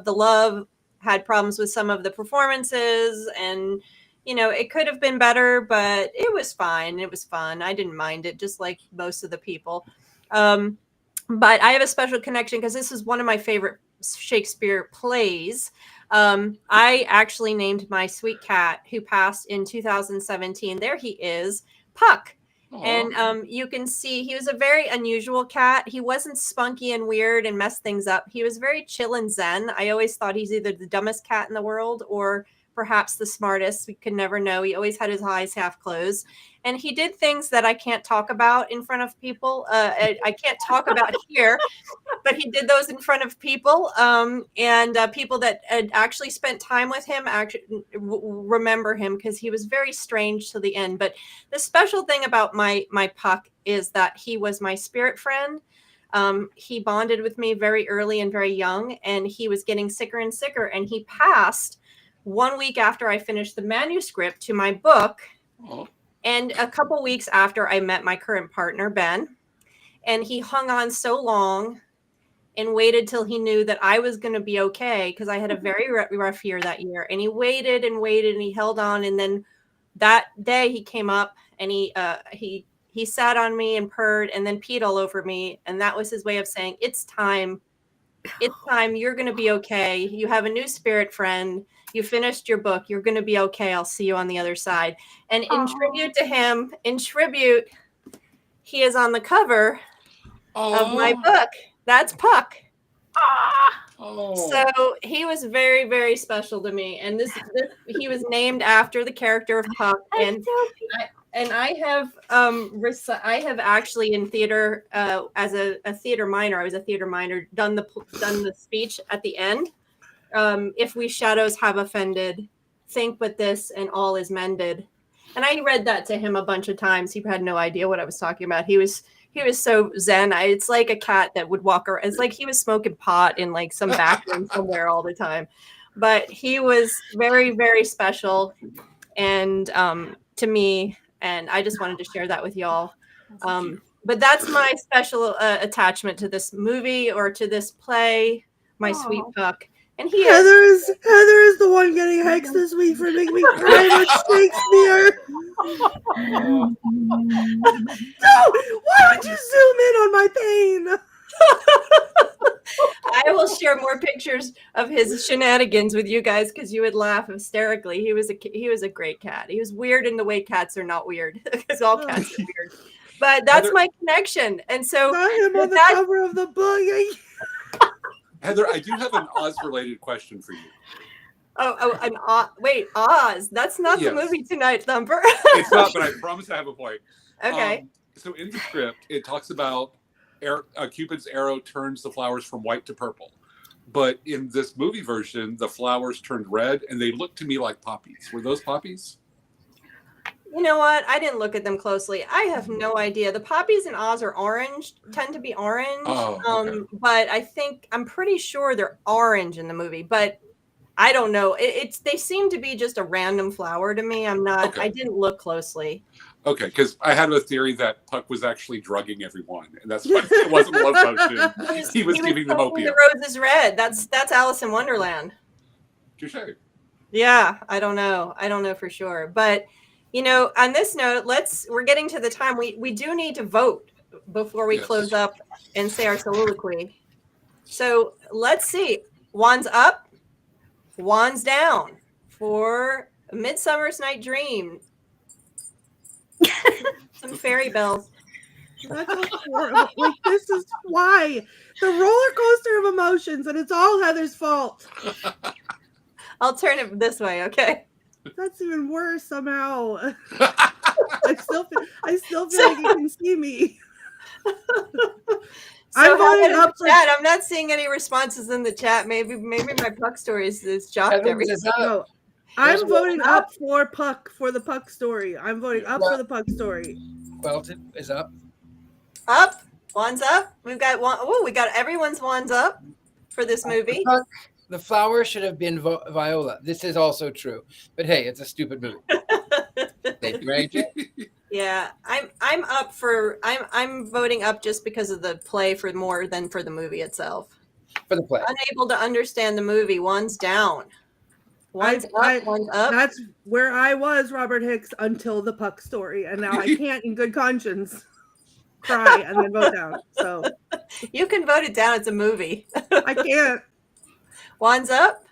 the love. Had problems with some of the performances. And, you know, it could have been better, but it was fine. It was fun. I didn't mind it, just like most of the people. But I have a special connection because this is one of my favorite Shakespeare plays. I actually named my sweet cat, who passed in 2017. There he is, Puck. Aww. And you can see he was a very unusual cat. He wasn't spunky and weird and messed things up. He was very chill and zen. I always thought he's either the dumbest cat in the world or perhaps the smartest. We could never know. He always had his eyes half closed. And he did things that I can't talk about in front of people. I can't talk about here, but he did those in front of people. And people that had actually spent time with him actually remember him because he was very strange to the end. But the special thing about my Puck is that he was my spirit friend. He bonded with me very early and very young, and he was getting sicker and sicker. And he passed 1 week after I finished the manuscript to my book. Aww. And a couple weeks after I met my current partner, Ben, and he hung on so long and waited till he knew that I was going to be okay because I had a very rough year that year. And he waited and waited and he held on. And then that day he came up and he sat on me and purred and then peed all over me, and that was his way of saying, it's time. It's time. You're going to be okay. You have a new spirit friend. You finished your book. You're going to be okay. I'll see you on the other side. And in tribute to him, he is on the cover of my book. That's Puck. So he was very, very special to me. And he was named after the character of Puck. And I have actually in theater as a theater minor. I was a theater minor. Done the speech at the end. If we shadows have offended, think but this, and all is mended. And I read that to him a bunch of times. He had no idea what I was talking about. He was so zen. It's like a cat that would walk around. It's like he was smoking pot in like some back room somewhere all the time. But he was very, very special, and to me. And I just wanted to share that with y'all. But that's my special attachment to this movie or to this play, my sweet Puck. And Heather is the one getting hexed this week for making me cry about Shakespeare. No, why don't you zoom in on my pain? I will share more pictures of his shenanigans with you guys because you would laugh hysterically. He was a great cat. He was weird in the way cats are not weird, because all cats are weird. But that's my connection. And so Not him on the cover of the book. Heather, I do have an Oz-related question for you. Wait, Oz. That's not the movie tonight, Thumper. It's not, but I promise I have a point. Okay. So in the script, it talks about Cupid's arrow turns the flowers from white to purple. But in this movie version, the flowers turned red, and they looked to me like poppies. Were those poppies? You know what? I didn't look at them closely. I have no idea. The poppies in Oz are orange, tend to be orange. Okay. But I'm pretty sure they're orange in the movie. But I don't know. They seem to be just a random flower to me. I didn't look closely. Okay, because I had a theory that Puck was actually drugging everyone, and that's why it wasn't love potion. He was giving them opium. The rose is red. That's Alice in Wonderland. Touche. Yeah, I don't know. I don't know for sure. But on this note, we're getting to the time we do need to vote before we close up and say our soliloquy. So let's see. Wands up, wands down for Midsummer's Night Dream. Some fairy bells. That's horrible. Like, this is why the roller coaster of emotions, and it's all Heather's fault. I'll turn it this way, okay? That's even worse somehow. I still feel like you can see me. I'm voting up for chat. I'm not seeing any responses in the chat. Maybe my Puck story is jocked everything. No, I'm voting up for Puck, for the Puck story. I'm voting up for the Puck story. Quelton is up. Up. Wands up. We've got one. Oh, we got everyone's wands up for this movie. The flower should have been Viola. This is also true. But hey, it's a stupid movie. Thank you, Mary Jane. Yeah, I'm up for I'm voting up just because of the play for more than for the movie itself. For the play. Unable to understand the movie. One's down. One's up. That's where I was, Robert Hicks, until the Puck story, and now I can't, in good conscience, cry and then vote down. So you can vote it down. It's a movie. I can't. Wands up.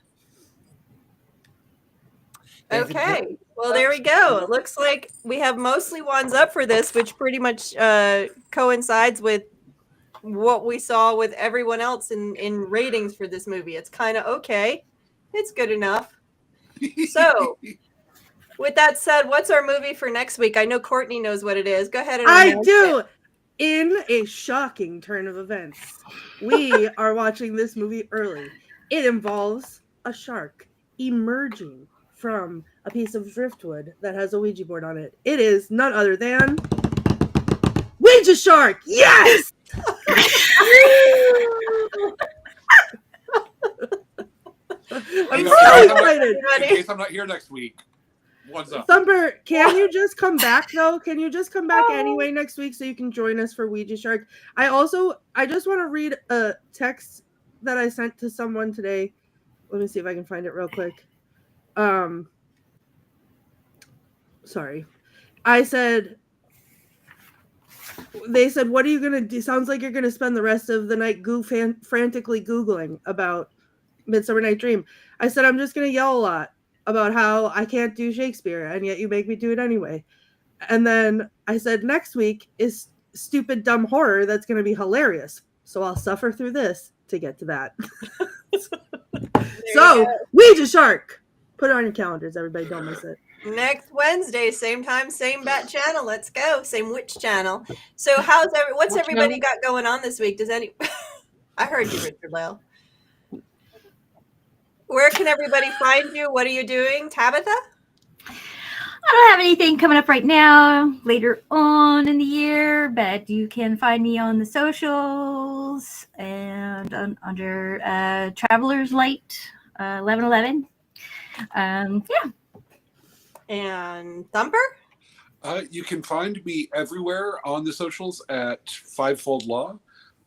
Okay. Well, there we go. It looks like we have mostly wands up for this, which pretty much coincides with what we saw with everyone else in ratings for this movie. It's kind of okay. It's good enough. So, with that said, what's our movie for next week? I know Courtney knows what it is. Go ahead and announce it. In a shocking turn of events, we are watching this movie early. It involves a shark emerging from a piece of driftwood that has a Ouija board on it. It is none other than Ouija Shark. Yes! I'm so excited. In case I'm not here next week, what's up? Thumper, can you just come back though? Can you just come back anyway next week so you can join us for Ouija Shark? I just want to read a text that I sent to someone today. Let me see if I can find it real quick. sorry. I said, they said, what are you going to do? Sounds like you're going to spend the rest of the night frantically Googling about Midsummer Night Dream. I said, I'm just going to yell a lot about how I can't do Shakespeare, and yet you make me do it anyway. And then I said, next week is stupid, dumb horror that's going to be hilarious. So I'll suffer through this to get to that. So, Ouija Shark. Put it on your calendars, everybody. Don't miss it. Next Wednesday, same time, same bat channel. Let's go. Same witch channel. So what's everybody got going on this week? Does any I heard you, Richard-Lael. Where can everybody find you? What are you doing, Tabitha? I don't have anything coming up right now later on in the year, but you can find me on the socials and under Traveler's Light 1111. Yeah. And Thumper? You can find me everywhere on the socials at Fivefold Law.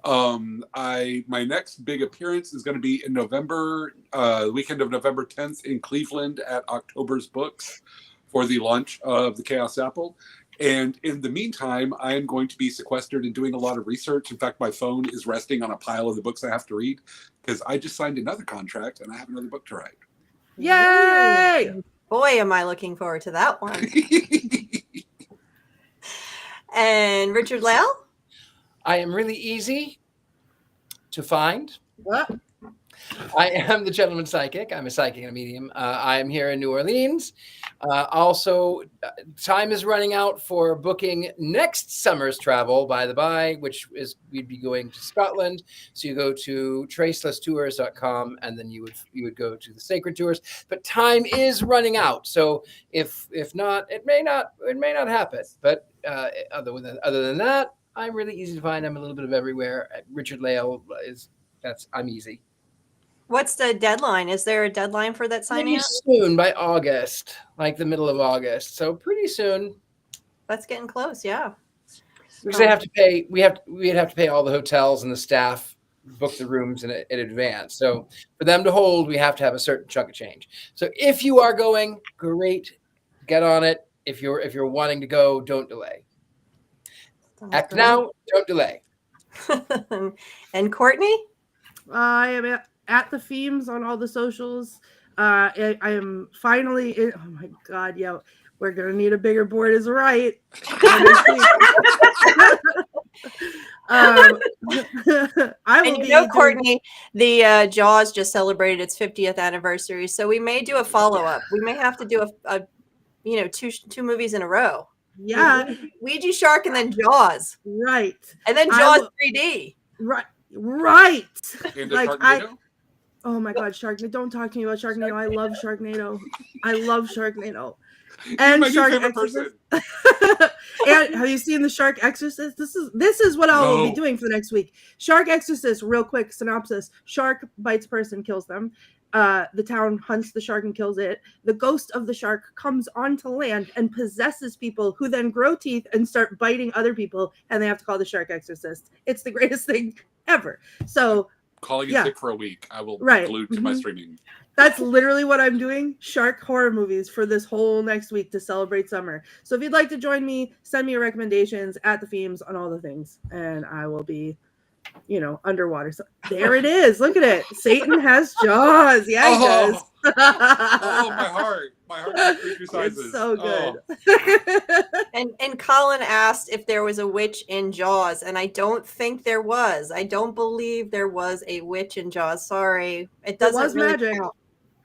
My next big appearance is going to be in November, the weekend of November 10th in Cleveland at October's Books for the launch of the Chaos Apple. And in the meantime, I am going to be sequestered and doing a lot of research. In fact, my phone is resting on a pile of the books I have to read because I just signed another contract and I have another book to write. Yay! Boy, am I looking forward to that one. And Richard-Lael? I am really easy to find. What? I am the Gentleman Psychic. I'm a psychic and a medium. I am here in New Orleans. Also, time is running out for booking next summer's travel, by the by, which is we'd be going to Scotland. So you go to tracelesstours.com and then you would go to the Sacred Tours. But time is running out. So if not, it may not happen. But other than that, I'm really easy to find. I'm a little bit of everywhere. Richard-Lael I'm easy. What's the deadline? Is there a deadline for that signing Pretty up? soon, by August, like the middle of August. So pretty soon. That's getting close, yeah. Because they have to pay. We'd have to pay all the hotels and the staff, book the rooms in advance. So for them to hold, we have to have a certain chunk of change. So if you are going, great, get on it. If you're wanting to go, don't delay. Act now, don't delay. And Courtney? I am at the themes on all the socials. I am finally in. Oh my God, yeah, we're gonna need a bigger board, is right. Courtney, the Jaws just celebrated its 50th anniversary, so we may do a follow-up. We may have to do a two movies in a row. Yeah, Ouija Shark and then Jaws. Right. And then Jaws 3D. Right. And like Sharknado? Oh my God, Sharknado! Don't talk to me about Sharknado. I love Sharknado. And my Shark favorite Exorcist. person. And have you seen the Shark Exorcist? This is what I will be doing for the next week. Shark Exorcist, real quick synopsis. Shark bites person, kills them. The town hunts the shark and kills it. The ghost of the shark comes onto land and possesses people who then grow teeth and start biting other people, and they have to call the Shark Exorcist. It's the greatest thing ever. So calling in sick for a week. I will Right. be glued to my streaming. That's literally what I'm doing. Shark horror movies for this whole next week to celebrate summer. So if you'd like to join me, send me your recommendations at the themes on all the things, and I will be, underwater. So there it is. Look at it. Satan has jaws. Yeah, he does. Oh, my heart. My heart has preview sizes. It's so good. And Colin asked if there was a witch in Jaws, and I don't think there was. I don't believe there was a witch in Jaws. Sorry. It doesn't was really magic. count.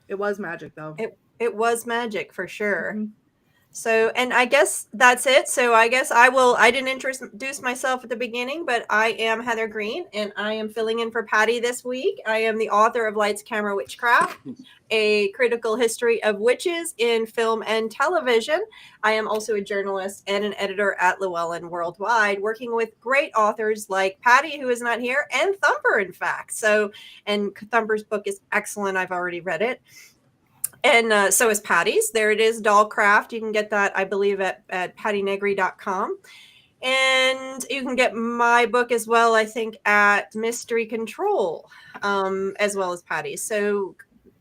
It was magic, though. It was magic for sure. Mhm. So, and I guess that's it. So I guess I didn't introduce myself at the beginning, but I am Heather Greene, and I am filling in for Patty this week. I am the author of Lights, Camera, Witchcraft, a critical history of witches in film and television. I am also a journalist and an editor at Llewellyn Worldwide, working with great authors like Patty, who is not here, and Thumper, in fact. So, and Thumper's book is excellent. I've already read it. And so is Patty's. There it is, Dollcraft. You can get that, I believe, at pattynegri.com. And you can get my book as well, I think, at Mystery Control, as well as Patty's. So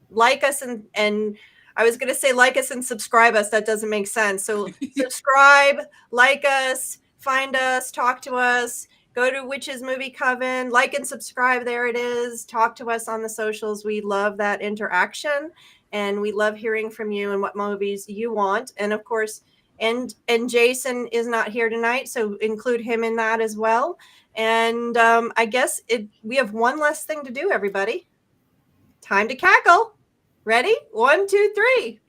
like us, and I was going to say like us and subscribe us. That doesn't make sense. So subscribe, like us, find us, talk to us. Go to Witches Movie Coven, like and subscribe. There it is. Talk to us on the socials. We love that interaction, and we love hearing from you and what movies you want. And of course, and Jason is not here tonight, so include him in that as well. And I guess we have one less thing to do, everybody. Time to cackle. Ready? 1, 2, 3.